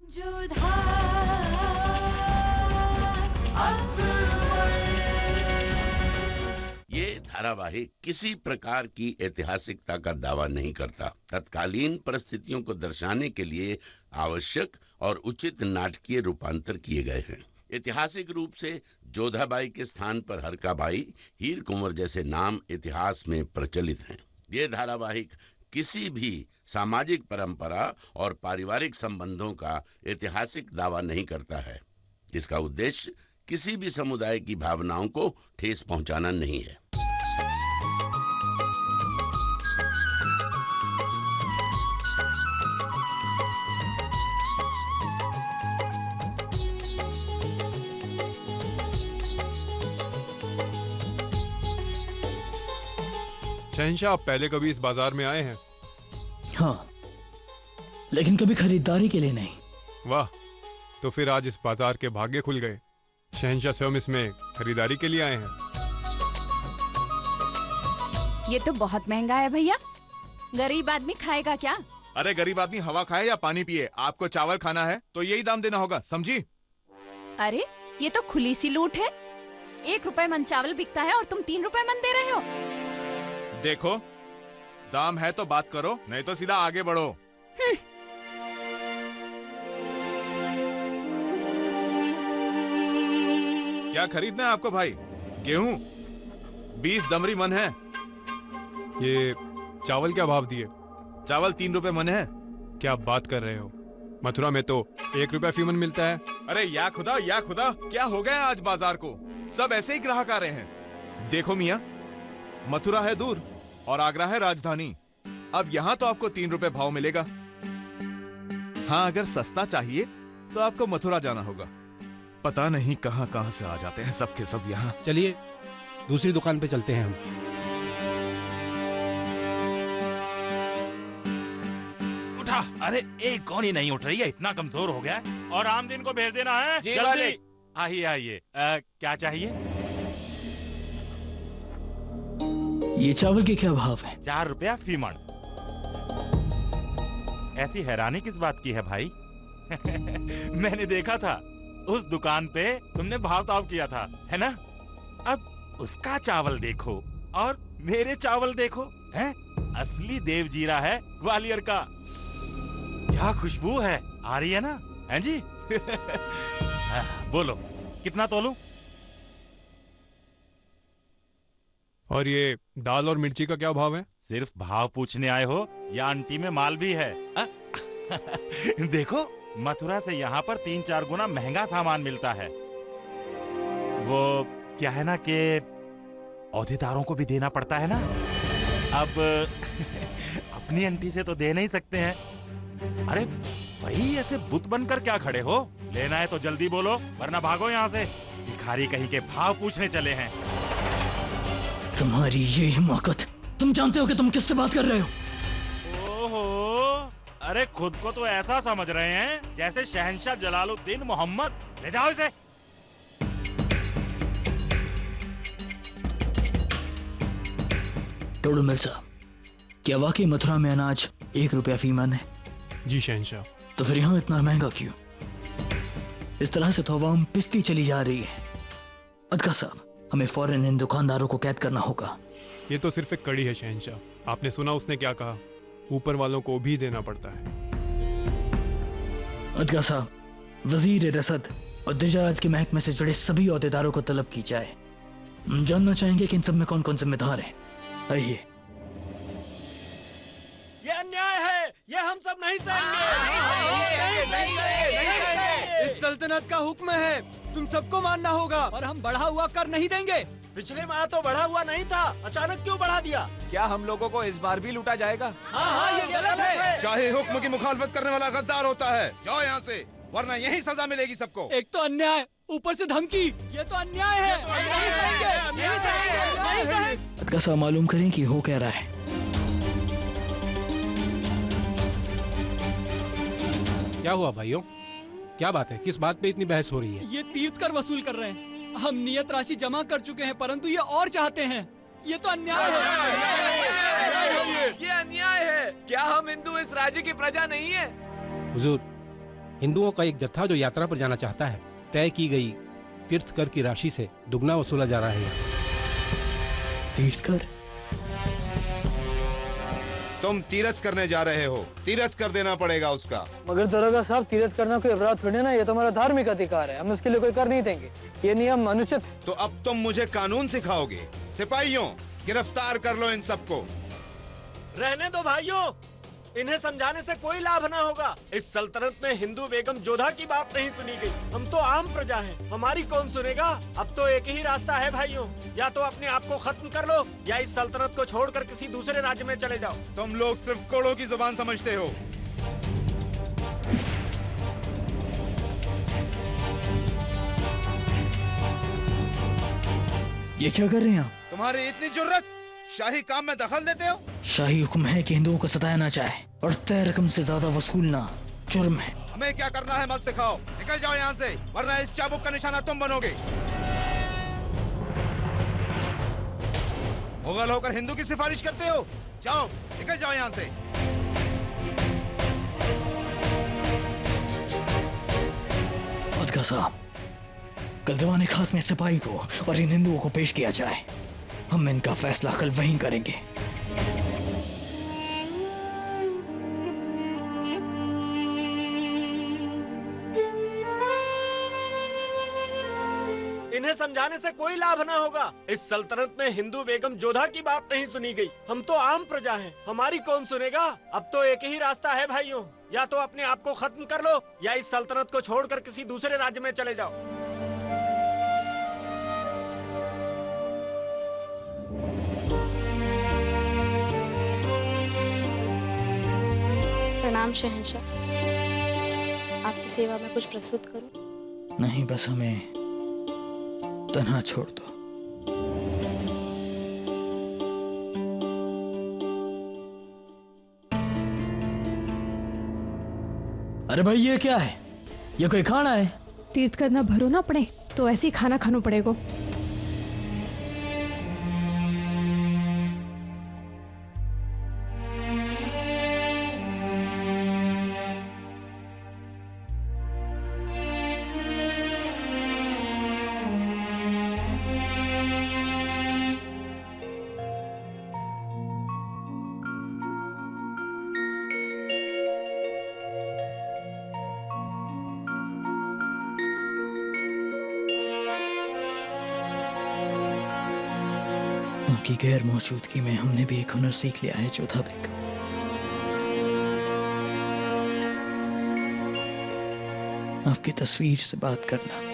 ये धारावाहिक किसी प्रकार की ऐतिहासिकता का दावा नहीं करता। तत्कालीन परिस्थितियों को दर्शाने के लिए आवश्यक और उचित नाटकीय रूपांतर किए गए हैं। ऐतिहासिक रूप से जोधाबाई के स्थान पर हरकाबाई, हीर कुंवर जैसे नाम इतिहास में प्रचलित हैं। ये धारावाहिक किसी भी सामाजिक परंपरा और पारिवारिक संबंधों का ऐतिहासिक दावा नहीं करता है। इसका उद्देश्य किसी भी समुदाय की भावनाओं को ठेस पहुंचाना नहीं है। शहंशाह, आप पहले कभी इस बाजार में आए हैं? हाँ, लेकिन कभी खरीदारी के लिए नहीं। वाह, तो फिर आज इस बाजार के भाग्य खुल गए। शहंशाह स्वयं इसमें खरीदारी के लिए आए हैं। ये तो बहुत महंगा है भैया, गरीब आदमी खाएगा क्या? अरे गरीब आदमी हवा खाए या पानी पिए, आपको चावल खाना है तो यही दाम देना होगा, समझी? अरे ये तो खुली सी लूट है। 1 रुपए मन चावल बिकता है और तुम 3 रुपए मन दे रहे हो। देखो, दाम है तो बात करो, नहीं तो सीधा आगे बढ़ो। क्या खरीदना है आपको भाई? गेहूं 20 दमरी मन है। ये चावल क्या भाव दिए? चावल 3 रुपए मन है। क्या बात कर रहे हो? मथुरा में तो 1 रुपया फी मन मिलता है। अरे या खुदा, क्या हो गया आज बाजार को? सब ऐसे ही ग्राहक आ रहे हैं। देखो मियाँ, मथुरा है दूर और आगरा है राजधानी। अब यहाँ तो आपको 3 रुपए भाव मिलेगा। हाँ, अगर सस्ता चाहिए तो आपको मथुरा जाना होगा। पता नहीं कहाँ कहाँ से आ जाते हैं सब के सब यहाँ। चलिए दूसरी दुकान पे चलते हैं हम। उठा। अरे एक कौन ही नहीं उठ रही है, इतना कमजोर हो गया। और आमदीन को भेज देना है जल्दी। आइए आइए, क्या चाहिए? ये चावल के क्या भाव है? 4 रुपया फी मण। ऐसी हैरानी किस बात की है भाई? मैंने देखा था उस दुकान पे तुमने भाव ताव किया था, है ना? अब उसका चावल देखो और मेरे चावल देखो, हैं? असली देव जीरा है ग्वालियर का। क्या खुशबू है, आ रही है ना? हैं जी? बोलो कितना तोलूं? और ये दाल और मिर्ची का क्या भाव है? सिर्फ भाव पूछने आए हो या आंटी में माल भी है? देखो, मथुरा से यहाँ पर 3-4 गुना महंगा सामान मिलता है। वो क्या है ना कि औहदेदारों को भी देना पड़ता है ना। अब अपनी आंटी से तो दे नहीं सकते हैं। अरे भाई, ऐसे बुत बनकर क्या खड़े हो? लेना है तो जल्दी बोलो वरना भागो यहाँ से। भिखारी कहीं के भाव पूछने चले हैं। तुम्हारी ये हिमाकत, तुम जानते हो कि तुम किससे बात कर रहे हो? ओहो, अरे खुद को तो ऐसा समझ रहे हैं जैसे शहंशाह जलालुद्दीन मोहम्मद। ले जाओ इसे। तोड़ो मिल साहब, क्या वाकई मथुरा में अनाज 1 रुपया फी मन है? जी शहंशाह। तो फिर यहाँ इतना महंगा क्यों? इस तरह से तो अवाम पिसती चली जा रही है। अदका साहब, हमें फौरन इन दुकानदारों को कैद करना होगा। ये तो सिर्फ एक कड़ी है शहंशाह। आपने सुना उसने क्या कहा? ऊपर वालों को भी देना पड़ता है। अदगा साहब, वजीर रसद और तिजारत के महकमे से जुड़े सभी ओहदेदारों को तलब की जाए। हम जानना चाहेंगे कि इन सब में कौन कौन जिम्मेदार है। आइए। ये अन्याय है, ये हम सब नहीं सहेंगे। इस सल्तनत का हुक्म है, तुम सबको मानना होगा और हम बढ़ा हुआ कर नहीं देंगे। पिछले माह तो बढ़ा हुआ नहीं था, अचानक क्यों बढ़ा दिया? क्या हम लोगों को इस बार भी लूटा जाएगा? हाँ, ये गलत है। शाही हुक्म की मुखालफत करने वाला गद्दार होता है। जाओ यहाँ से, वरना यही सजा मिलेगी सबको। एक तो अन्याय, ऊपर से धमकी। ये तो अन्याय है। अदगा साहब, मालूम करें कि हो क्या रहा है। क्या हुआ भाइयों? क्या बात है? किस बात पे इतनी बहस हो रही है? ये तीर्थ कर वसूल कर रहे हैं। हम नियत राशि जमा कर चुके हैं, परंतु ये और चाहते हैं। ये तो अन्याय है। ये अन्याय है। क्या हम हिंदू इस राज्य की प्रजा नहीं है? हुजूर, हिंदुओं का एक जत्था जो यात्रा पर जाना चाहता है, तय की गई तीर्थ कर की राशि से दुगना वसूला जा रहा है। तीर्थ कर? तुम तीरथ करने जा रहे हो, तीरथ कर देना पड़ेगा उसका। मगर दरोगा साहब, तीरथ करना कोई अपराध थोड़ी ना, ये तो हमारा धार्मिक अधिकार है, हम इसके लिए कोई कर नहीं देंगे, ये नियम अनुचित। तो अब तुम मुझे कानून सिखाओगे? सिपाहियों, गिरफ्तार कर लो इन सबको। रहने दो भाइयों, इन्हें समझाने से कोई लाभ ना होगा। इस सल्तनत में हिंदू बेगम जोधा की बात नहीं सुनी गई। हम तो आम प्रजा हैं, हमारी कौन सुनेगा? अब तो एक ही रास्ता है भाइयों, या तो अपने आप को खत्म कर लो या इस सल्तनत को छोड़कर किसी दूसरे राज्य में चले जाओ। तुम लोग सिर्फ कोड़ों की जुबान समझते हो। ये क्या कर रहे हैं आप? तुम्हारी इतनी जुर्रत, शाही काम में दखल देते हो? शाही हुक्म है कि हिंदुओं को सताया ना जाए और तय रकम से ज्यादा वसूलना जुर्म है। हमें क्या करना है मत सिखाओ, निकल जाओ यहाँ से, वरना इस चाबुक का निशाना तुम बनोगे। मुगल होकर हिंदू की सिफारिश करते हो? जाओ, निकल जाओ यहाँ से। बदगा साहब, कल दीवाने खास में सिपाही को और इन हिंदुओं को पेश किया जाए। हम इनका फैसला कल वहीं करेंगे। इन्हें समझाने से कोई लाभ ना होगा। इस सल्तनत में हिंदू बेगम जोधा की बात नहीं सुनी गई। हम तो आम प्रजा हैं, हमारी कौन सुनेगा? अब तो एक ही रास्ता है भाइयों, या तो अपने आप को खत्म कर लो या इस सल्तनत को छोड़कर किसी दूसरे राज्य में चले जाओ। प्रणाम शहंशाह, आपकी सेवा में कुछ प्रस्तुत करूं? नहीं, बस हमें तन्हा छोड़ दो। अरे भाई, ये क्या है? ये कोई खाना है? तीर्थ करना भरो ना पड़े तो ऐसे ही खाना खाना पड़ेगा। उनकी गैर मौजूदगी में हमने भी एक हुनर सीख लिया है, जोधा बेगम। आपकी तस्वीर से बात करना।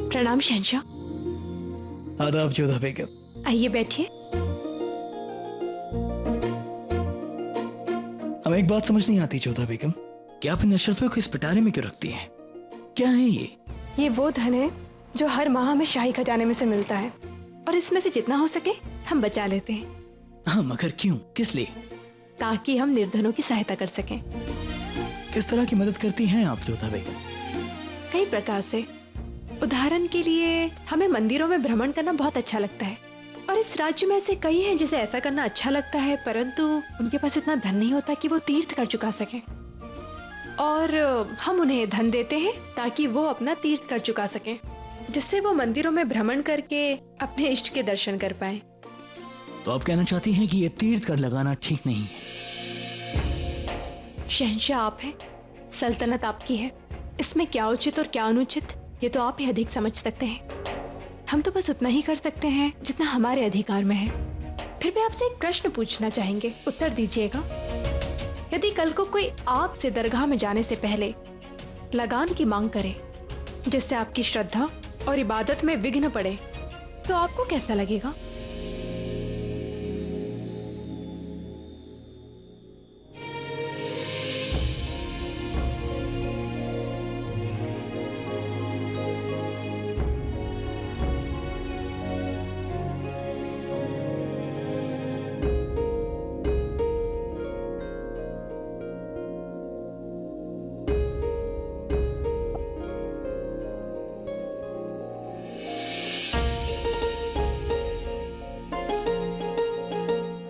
प्रणाम शहंशाह। आदाब जोधा बेगम। आइए बैठिए। हमें एक बात समझ नहीं आती जोधा बेगम, क्या आप इन अशरफियों को इस पिटारे में क्यों रखती हैं? क्या है ये? ये वो धन है जो हर माह में शाही खजाने में से मिलता है और इसमें से जितना हो सके हम बचा लेते हैं। हाँ, मगर क्यों, किस लिए? ताकि हम निर्धनों की सहायता कर सकें। किस तरह की मदद करती हैं आप जोधा बेगम? कई प्रकार से। उदाहरण के लिए हमें मंदिरों में भ्रमण करना बहुत अच्छा लगता है और इस राज्य में ऐसे कई हैं जिसे ऐसा करना अच्छा लगता है, परंतु उनके पास इतना धन नहीं होता कि वो तीर्थ कर चुका सकें, और हम उन्हें धन देते हैं ताकि वो अपना तीर्थ कर चुका सकें, जिससे वो मंदिरों में भ्रमण करके अपने इष्ट के दर्शन कर पाए। तो आप कहना चाहती हैं कि ये तीर्थ कर लगाना ठीक नहीं है? शहंशाह आप हैं, सल्तनत आपकी है, इसमें क्या उचित और क्या अनुचित ये तो आप ही अधिक समझ सकते हैं। हम तो बस उतना ही कर सकते हैं जितना हमारे अधिकार में है। फिर भी आपसे एक प्रश्न पूछना चाहेंगे, उत्तर दीजिएगा। यदि कल को कोई आपसे दरगाह में जाने से पहले लगान की मांग करे जिससे आपकी श्रद्धा और इबादत में विघ्न पड़े, तो आपको कैसा लगेगा?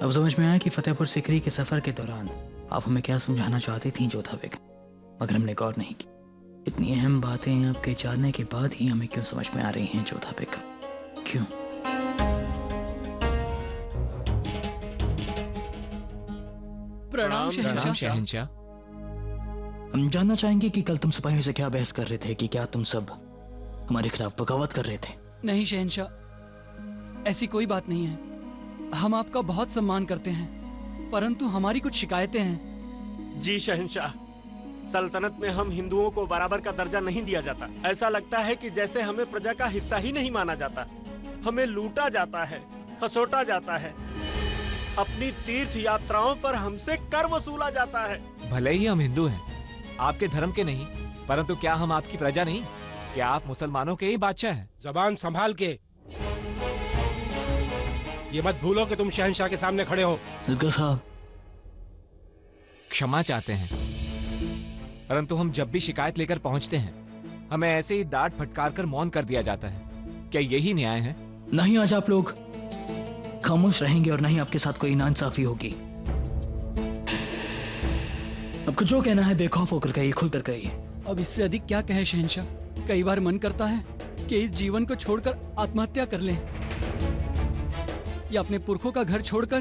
अब समझ में आया कि फतेहपुर सिकरी के सफर के दौरान आप हमें क्या समझाना चाहती थी जोधा बेगम, मगर हमने गौर नहीं की। इतनी अहम बातें आपके जानने के बाद ही हमें क्यों समझ में आ रही हैं जोधा बेगम, क्यों? प्रणाम शहंशाह। हम जानना चाहेंगे कि कल तुम सिपाहियों से क्या बहस कर रहे थे, कि क्या तुम सब हमारे खिलाफ बगावत कर रहे थे? नहीं शहंशाह, ऐसी कोई बात नहीं है। हम आपका बहुत सम्मान करते हैं, परंतु हमारी कुछ शिकायतें हैं। जी शहंशाह, सल्तनत में हम हिंदुओं को बराबर का दर्जा नहीं दिया जाता। ऐसा लगता है कि जैसे हमें प्रजा का हिस्सा ही नहीं माना जाता। हमें लूटा जाता है, खसोटा जाता है। अपनी तीर्थ यात्राओं पर हमसे कर वसूला जाता है। भले ही हम हिंदू हैं, आपके धर्म के नहीं, परंतु क्या हम आपकी प्रजा नहीं? क्या आप मुसलमानों के ही बादशाह हैं? जबान संभाल के, ये मत भूलो कि तुम शहंशाह के सामने खड़े हो। साहब, क्षमा चाहते हैं, परंतु हम जब भी शिकायत लेकर पहुंचते हैं, हमें ऐसे ही डांट फटकार कर मौन कर दिया जाता है। क्या यही न्याय है? नहीं, आज आप लोग खामोश रहेंगे और नहीं आपके साथ कोई नाइंसाफी होगी। आपको जो कहना है बेखौफ होकर कहिए, खुलकर कहिए। अब इससे अधिक क्या कहे शहंशाह। कई बार मन करता है कि इस जीवन को छोड़कर आत्महत्या कर लें, या अपने पुरखों का घर छोड़कर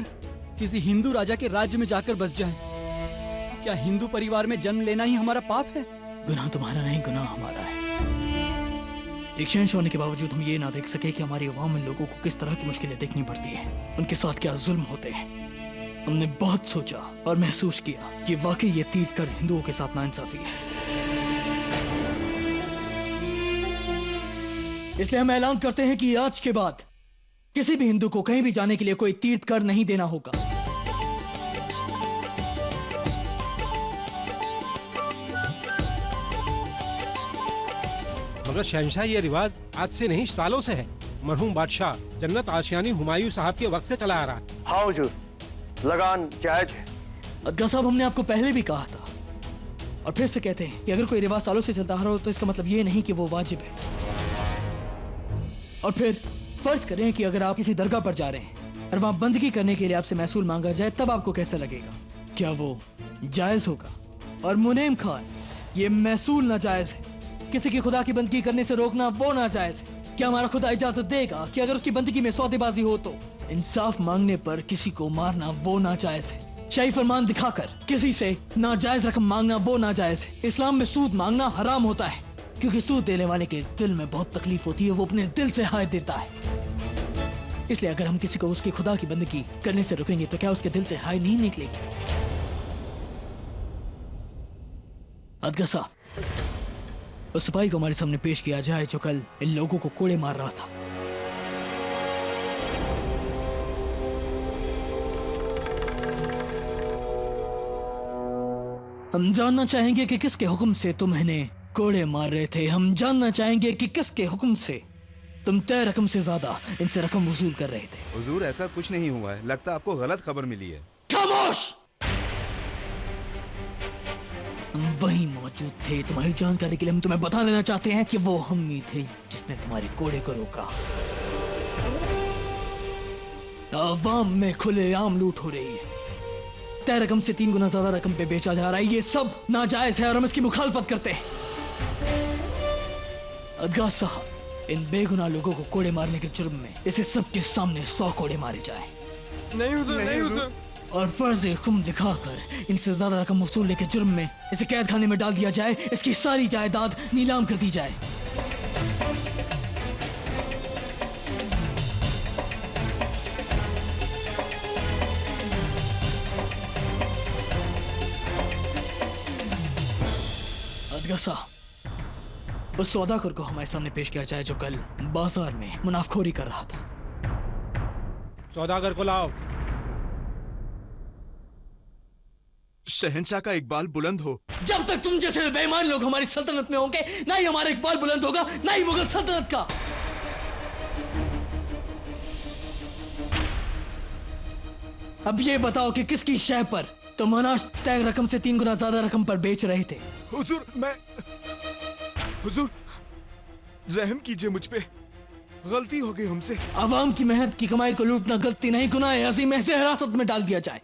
किसी हिंदू राजा के राज्य में जाकर बस जाएं। क्या हिंदू परिवार में जन्म लेना ही हमारा पाप है? गुनाह तुम्हारा नहीं, गुनाह हमारा है। एक शहंशाह होने के बावजूद हम ये ना देख सके कि हमारी अवाम में लोगों को किस तरह की मुश्किलें देखनी पड़ती हैं, उनके साथ क्या जुल्म होते हैं। हमने बहुत सोचा और महसूस किया कि वाकई ये तीर्थकर हिंदुओं के साथ नाइंसाफी है। इसलिए हम ऐलान करते हैं कि आज के बाद किसी भी हिंदू को कहीं भी जाने के लिए कोई तीर्थ कर नहीं देना होगा। मगर शहंशाह, ये रिवाज आज से नहीं सालों से है। मरहूम बादशाह जन्नत आशियानी हुमायूं साहब के वक्त से चला आ रहा है। हाँ हुजूर, लगान जायज है। अदगा साहब, हमने आपको पहले भी कहा था और फिर से कहते हैं कि अगर कोई रिवाज सालों से चलता आ रहा हो तो इसका मतलब ये नहीं कि वो वाजिब है। और फिर फर्ज करें कि अगर आप किसी दरगाह पर जा रहे हैं और वहां बंदगी करने के लिए आपसे महसूल मांगा जाए, तब आपको कैसा लगेगा? क्या वो जायज होगा? और मुनीम खान, ये महसूल नाजायज है। किसी की खुदा की बंदगी करने से रोकना वो नाजायज है। क्या हमारा खुदा इजाजत देगा कि अगर उसकी बंदगी में सौदेबाजी हो तो? इंसाफ मांगने पर किसी को मारना वो नाजायज है। शाही फरमान दिखाकर किसी से नाजायज रकम मांगना वो नाजायज है। इस्लाम में सूद मांगना हराम होता है, क्योंकि सूद देने वाले के दिल में बहुत तकलीफ होती है, वो अपने दिल से हाय देता है। इसलिए अगर हम किसी को उसकी खुदा की बंदगी करने से रोकेंगे तो क्या उसके दिल से हाय नहीं निकलेगी? अदगा साहब, उस सिपाही को हमारे सामने पेश किया जाए जो कल इन लोगों को कोड़े मार रहा था। हम जानना चाहेंगे कि किसके हुक्म से तुम इन्हें कोड़े मार रहे थे। हम जानना चाहेंगे कि किसके हुक्म से तुम तय रकम से ज्यादा इनसे रकम वसूल कर रहे थे। हुजूर, ऐसा कुछ नहीं हुआ है, लगता है आपको गलत खबर मिली है। खामोश! हम वहीं मौजूद थे। तुम्हारी जानकारी के लिए हम तुम्हें बता देना चाहते हैं कि वो हम ही थे जिसने तुम्हारे कोड़े को रोका। आवाम में खुलेआम लूट हो रही है, तय रकम से 3 गुना ज्यादा रकम पे बेचा जा रहा है। ये सब नाजायज है और हम इसकी मुखालफत करते हैं। अदगा साहब, इन बेगुनाह लोगों को कोड़े मारने के जुर्म में इसे सबके सामने 100 कोड़े मारे जाए। नहीं हुजूर, नहीं हुजूर। और फर्ज हुक्म दिखाकर इनसे ज्यादा रकम वसूलने के जुर्म में इसे कैद खाने में डाल दिया जाए। इसकी सारी जायदाद नीलाम कर दी जाए। अदगा साहब, उस सौदागर को हमारे सामने पेश किया जाए जो कल बाजार में मुनाफखोरी कर रहा था। सौदागर को लाओ। शहंशाह का इकबाल बुलंद हो। जब तक तुम जैसे बेईमान लोग हमारी सल्तनत में होंगे, ना ही हमारा इकबाल बुलंद होगा, ना ही मुगल सल्तनत का। अब ये बताओ कि किसकी शय पर तुम अनाज तय रकम से 3 गुना ज्यादा रकम पर बेच रहे थे? हुजूर, मैं हुजूर रहम कीजिए मुझ पे। गलती हो गई हमसे। आवाम की मेहनत की कमाई को लूटना गलती नहीं, गुनाह है अज़ीम। ऐसे हिरासत में डाल दिया जाए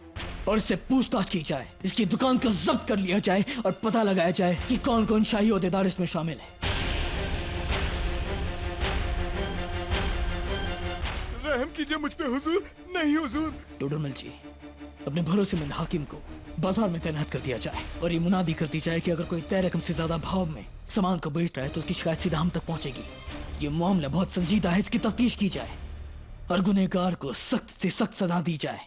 और इससे पूछताछ की जाए, इसकी दुकान को जब्त कर लिया जाए और पता लगाया जाए कि कौन कौन शाही ओहदेदार इसमें शामिल है। रहम कीजिए मुझ पे हुजूर। नहीं हुजूर। डोडरमल जी, अपने भरोसेमंद हाकिम को बाजार में तैनात कर दिया जाए और ये मुनादी कर दी जाए कि अगर कोई तय रकम से ज्यादा भाव में सामान को बेच रहा है तो उसकी शिकायत सीधा हम तक पहुंचेगी। ये मामला बहुत संजीदा है, इसकी तफ्तीश की जाए और गुनहगार को सख्त से सख्त सजा दी जाए।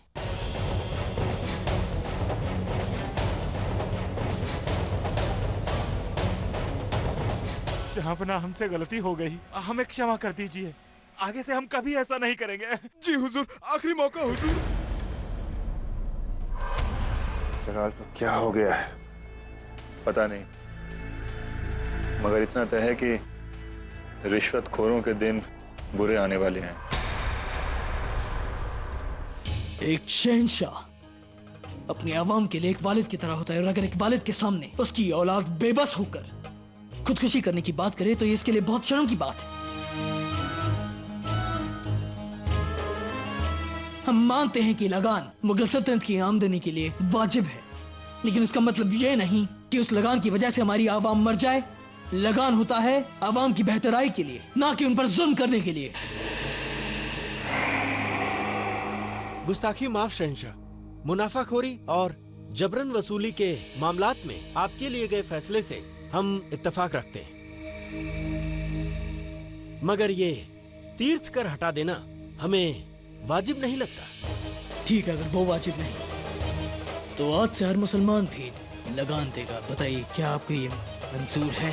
जहांपना हमसे गलती हो गई, हमें क्षमा कर दीजिए। आगे से हम कभी ऐसा नहीं करेंगे। जी हुजूर, आखिरी मौका हुजूर। जलाल को क्या हो गया है पता नहीं, मगर इतना तय है कि रिश्वतखोरों के दिन बुरे आने वाले हैं। एक शहंशाह अपनी आवाम के लिए एक वालिद की तरह होता है और अगर एक वालिद के सामने उसकी औलाद बेबस होकर खुदकुशी करने की बात करे तो ये इसके लिए बहुत शर्म की बात है। हम मानते हैं कि लगान मुगल सल्तनत की आमदनी के लिए वाजिब है, लेकिन इसका मतलब ये नहीं कि उस लगान की वजह से हमारी आवाम मर जाए। लगान होता है आवाम की बेहतराई के लिए, ना कि उन पर जुल्म करने के लिए। गुस्ताखी माफ शहंशाह, मुनाफाखोरी और जबरन वसूली के मामलात में आपके लिए गए फैसले से हम इत्तेफाक रखते हैं, मगर ये तीर्थ कर हटा देना हमें वाजिब नहीं लगता। ठीक है, अगर वो वाजिब नहीं तो आज से हर मुसलमान भी लगान देगा। बताइए क्या आपको ये मंजूर है?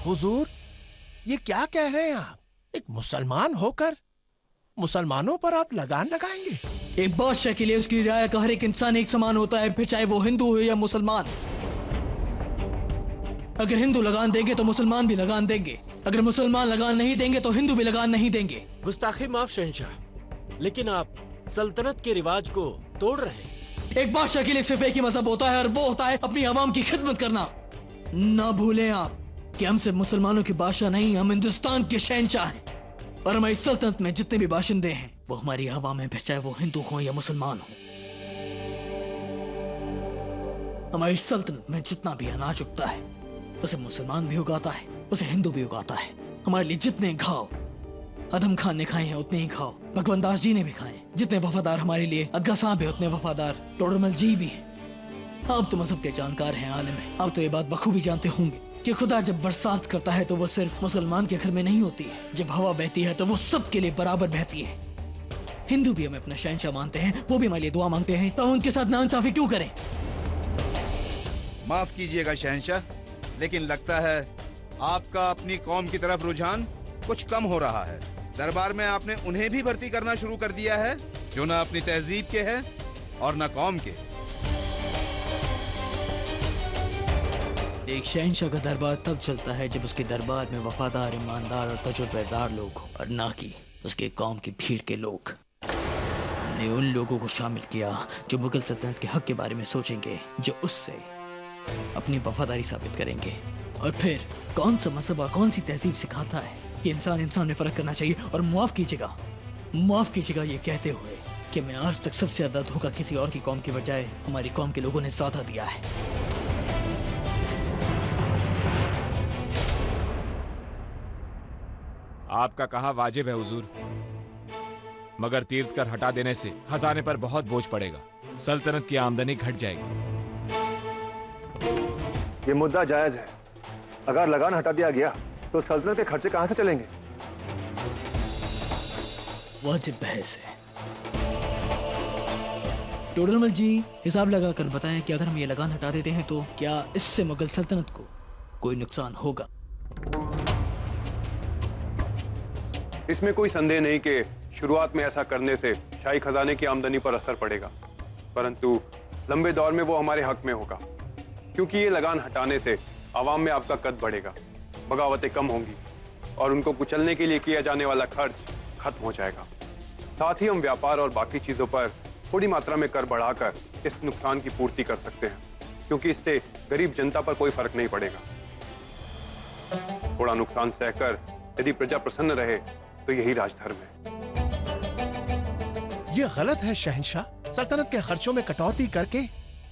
हुजूर, ये क्या कह रहे हैं आप? एक मुसलमान होकर मुसलमानों पर आप लगान लगाएंगे? एक बादशाह के लिए उसकी रियाया का हर एक इंसान एक समान होता है, फिर चाहे वो हिंदू हो या मुसलमान। अगर हिंदू लगान देंगे तो मुसलमान भी लगान देंगे, अगर मुसलमान लगान नहीं देंगे तो हिंदू भी लगान नहीं देंगे। गुस्ताखी माफ शहंशाह, लेकिन आप सल्तनत के रिवाज को तोड़ रहे हैं। एक बादशाह के लिए सिर्फ एक ही मजहब होता है और वो होता है अपनी आवाम की खिदमत करना। ना भूलें आप कि हम सिर्फ मुसलमानों के बादशाह नहीं, हम हिंदुस्तान के शहंशाह हैं और हमारी सल्तनत में जितने भी बाशिंदे हैं वो हमारी आवाम है, फिर चाहे वो हिंदू हो या मुसलमान हो। हमारी सल्तनत में जितना भी अनाज उगता है उसे मुसलमान भी उगाता है, उसे हिंदू भी उगाता है। हमारे लिए जितने घाव आदम खान ने खाए हैं उतने ही घाव भगवान दास जी ने भी खाए। जितने वफादार हमारे लिए अदगा साहब है उतने वफादार टोडरमल जी भी हैं। आप तो मजहब के जानकार हैं, आलिम हैं, आप तो ये बात बखूबी जानते होंगे कि खुदा जब बरसात करता है तो वो सिर्फ मुसलमान के घर में नहीं होती है, जब हवा बहती है तो वो सबके लिए बराबर बहती है। हिंदू भी हमें अपना शहंशाह मानते हैं, वो भी हमारे लिए दुआ मांगते हैं, तो उनके साथ नाइंसाफी क्यों करें? माफ कीजिएगा शहंशाह, लेकिन लगता है आपका अपनी कौम की तरफ रुझान कुछ कम हो रहा है। दरबार में आपने उन्हें भी भर्ती करना शुरू कर दिया है जो ना अपनी तहजीब के हैं और ना कौम के। एक शहंशाह का दरबार तब चलता है जब उसके दरबार में वफादार, ईमानदार और तजुर्बेदार लोग हो और ना कि उसके कौम की भीड़ के लोग। हमने उन लोगों को शामिल किया जो मुगल सल्तनत के हक के बारे में सोचेंगे, जो उससे अपनी वफादारी साबित करेंगे। और फिर कौन सा मजहब और कौन सी तहजीब सिखाता है कि इंसान इंसान में फर्क करना चाहिए। और माफ कीजिएगा ये कहते हुए कि मैं आज तक सबसे ज्यादा धोखा किसी और की कौम की बजाय हमारी कौम के लोगों ने ज्यादा दिया है। आपका कहा वाजिब है हुजूर, मगर तीर्थ कर हटा देने से खजाने पर बहुत बोझ पड़ेगा, सल्तनत की आमदनी घट जाएगी। ये मुद्दा जायज है। अगर लगान हटा दिया गया तो सल्तनत के खर्चे कहां से चलेंगे? वाजिब बहस है। टोडरमल जी हिसाब लगाकर बताएं कि अगर हम ये लगान हटा देते हैं तो क्या इससे मुगल सल्तनत को कोई नुकसान होगा? इसमें कोई संदेह नहीं कि शुरुआत में ऐसा करने से शाही खजाने की आमदनी पर असर पड़ेगा, परंतु लंबे दौर में वो हमारे हक में होगा, क्योंकि ये लगान हटाने से आवाम में आपका कद बढ़ेगा, बगावतें कम होंगी और उनको कुचलने के लिए किया जाने वाला खर्च खत्म हो जाएगा। साथ ही हम व्यापार और बाकी चीजों पर थोड़ी मात्रा में कर बढ़ाकर इस नुकसान की पूर्ति कर सकते हैं, क्योंकि इससे गरीब जनता पर कोई फर्क नहीं पड़ेगा। थोड़ा नुकसान सहकर यदि प्रजा प्रसन्न रहे तो यही राजधर्म है। ये गलत है शहंशाह। सल्तनत के खर्चों में कटौती करके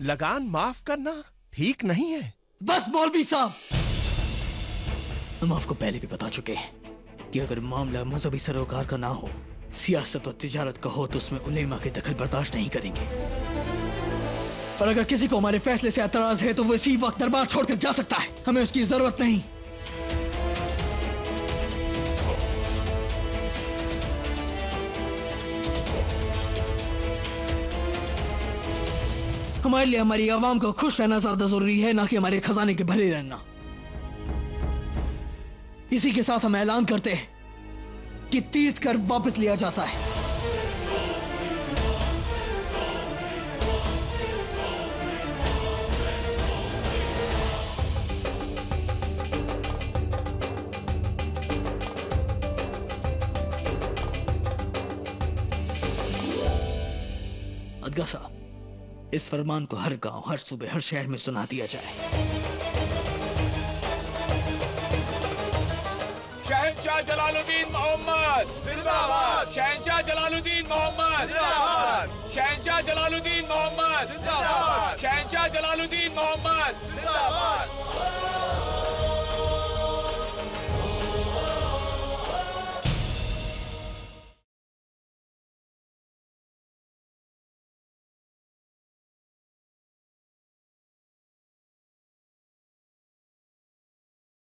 लगान माफ करना ठीक नहीं है। बस मौलवी साहब, हम आपको पहले भी बता चुके हैं कि अगर मामला मजहबी सरोकार का ना हो, सियासत और तिजारत का हो, तो उसमें उलेमा के दखल बर्दाश्त नहीं करेंगे। और अगर किसी को हमारे फैसले से एतराज है तो वो इसी वक्त दरबार छोड़कर जा सकता है, हमें उसकी जरूरत नहीं। हमारे लिए हमारी आवाम को खुश रहना ज्यादा जरूरी है, ना कि हमारे खजाने के भरे रहना। इसी के साथ हम ऐलान करते हैं कि तीर्थ कर वापस लिया जाता है। अदगा साहब, इस फरमान को हर गांव, हर सूबे, हर शहर में सुना दिया जाए। शहंशाह जलालुद्दीन मोहम्मद जिंदाबाद। शहंशाह जलालुद्दीन मोहम्मद जिंदाबाद। शहंशाह जलालुद्दीन मोहम्मद जिंदाबाद। शहंशाह जलालुद्दीन मोहम्मद